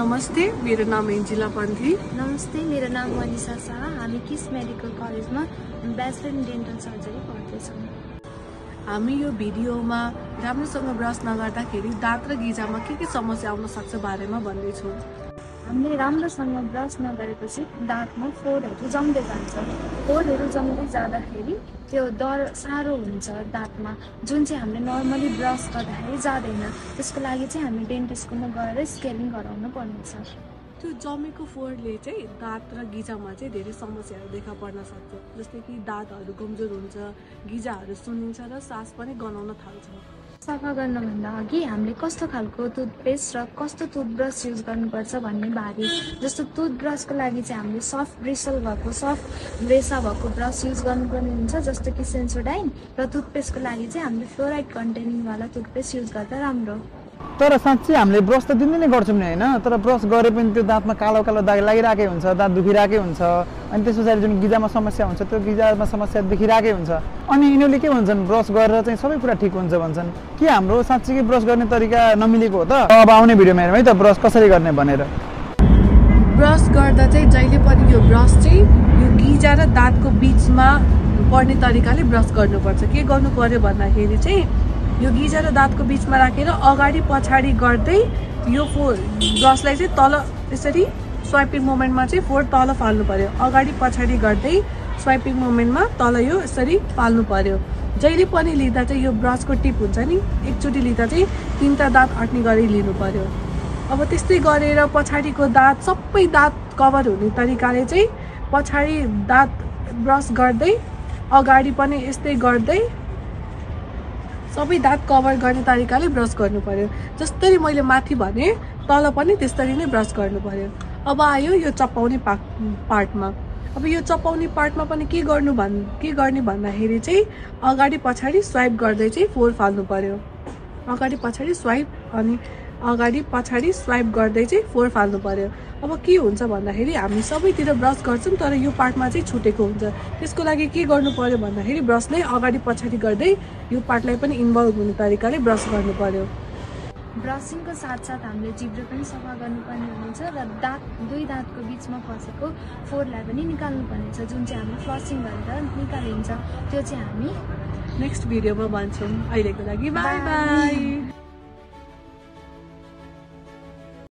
नमस्ते, मेरो नाम एन्जिला पन्थी। नमस्ते, मेरो नाम मनिषा शाह। हामी किस मेडिकल कलेजमा ब्याचलर इन डेन्टल सर्जरी पढ्दैछौँ। हामी यो भिडियोमा राम्रोसँग ब्रस नगर्दाखेरि दाँत र गिजामा के समस्या आउन सक्छ बारेमा भन्दैछौँ। हामीले राम्रोसँग ब्रस नगरेपछि दाँतमा फोहोरहरू जम्दै जान्छ। फोहोरहरू जम्दै जाँदाखेरि त्यो साह्रो हुन्छ दाँतमा, जुन चाहिँ हामीले नर्मली ब्रस गर्दाखेरि जाँदैन। त्यसको लागि चाहिँ हामी डेन्टिस्टकोमा गएर स्केलिङ गराउनु पर्नेछ। त्यो जमेको फोहोरले चाहिँ दाँत र गिजामा चाहिँ धेरै समस्याहरू देखा पर्न सक्छ, जस्तै कि दाँतहरू कमजोर हुन्छ, गिजाहरू सुनिन्छ र सास पनि गनाउन थाल्छ। सफा गर्नुभन्दा अघि हामीले कस्तो खालको टुथपेस्ट र कस्तो टुथब्रस युज गर्नुपर्छ भन्ने बारे, जस्तो टुथब्रसको लागि चाहिँ हामीले सफ्ट ब्रिसल भएको, सफ्ट रेसा भएको ब्रस युज गर्नुपर्ने हुन्छ, जस्तो कि सेन्सोडाइन। र टुथपेस्टको लागि चाहिँ हामीले फ्लोराइड कन्टेनिङवाला टुथपेस्ट युज गर्दा राम्रो। तर साँच्चै हामीले ब्रस त दिनदिनै गर्छौँ नि होइन, तर ब्रस गरे पनि त्यो दाँतमा कालो कालो दाग लागिरहेकै हुन्छ, दाँत दुखिरहेकै हुन्छ। अनि त्यस पछाडि जुन गिजामा समस्या हुन्छ त्यो गिजामा समस्या देखिरहेकै हुन्छ। अनि यिनीहरूले के भन्छन्, ब्रस गरेर चाहिँ सबै कुरा ठिक हुन्छ भन्छन्। के हाम्रो साँच्चै ब्रस गर्ने तरिका नमिलेको हो त? अब आउने भिडियोमा हेरौँ है त ब्रस कसरी गर्ने भनेर। ब्रस गर्दा चाहिँ जहिले पनि यो ब्रस चाहिँ यो गिजा र दाँतको बिचमा पर्ने तरिकाले ब्रस गर्नुपर्छ। के गर्नु पर्यो भन्दाखेरि चाहिँ यो गिजा र दाँतको बिचमा राखेर अगाडि पछाडि गर्दै यो ब्रसलाई चाहिँ तल यसरी स्वाइपिङ मोमेन्टमा चाहिँ फोहोर तल फाल्नु पर्यो। अगाडि पछाडि गर्दै स्वाइपिङ मोमेन्टमा तल यो यसरी फाल्नु पर्यो। जहिले पनि लिँदा चाहिँ यो ब्रसको टिप हुन्छ नि, एकचोटि लिँदा चाहिँ 3टा दाँत अट्ने गरी लिनु पर्यो। अब त्यस्तै गरेर पछाडिको दाँत, सबै दाँत कभर हुने तरिकाले चाहिँ पछाडि दाँत ब्रस गर्दै अगाडि पनि यस्तै गर्दै सबै दाँत कभर गर्ने तरिकाले ब्रस गर्नु पर्यो। जसरी मैले माथि भने तल पनि त्यसरी नै ब्रस गर्नु पर्यो। अब आयो यो चपाउने पार्टमा। अब यो चपाउने पार्टमा पनि के गर्ने भन्दाखेरि चाहिँ अगाडि पछाडि स्वाइप गर्दै चाहिँ फोहोर फाल्नु पर्यो। अगाडि पछाडि स्वाइप अनि अगाडि पछाडि स्वाइप गर्दै चाहिँ फोहोर फाल्नु पर्यो। अब के हुन्छ भन्दाखेरि हामी सबैतिर ब्रस गर्छौँ, तर यो पार्टमा चाहिँ छुटेको हुन्छ। त्यसको लागि के गर्नु पर्यो भन्दाखेरि ब्रसलाई अगाडि पछाडि गर्दै यो पार्टलाई पनि इन्भल्भ हुने तरिकाले ब्रस गर्नु पर्यो। ब्रसिङको साथसाथ हामीले जिब्रो पनि सफा गर्नुपर्ने हुन्छ र दुई दाँतको बिचमा फसेको फोहोरलाई पनि निकाल्नुपर्ने छ, जुन चाहिँ हामीले फ्लसिङ गरेर निकालिन्छ। त्यो चाहिँ हामी नेक्स्ट भिडियोमा भन्छौँ। अहिलेको लागि बाई बाई।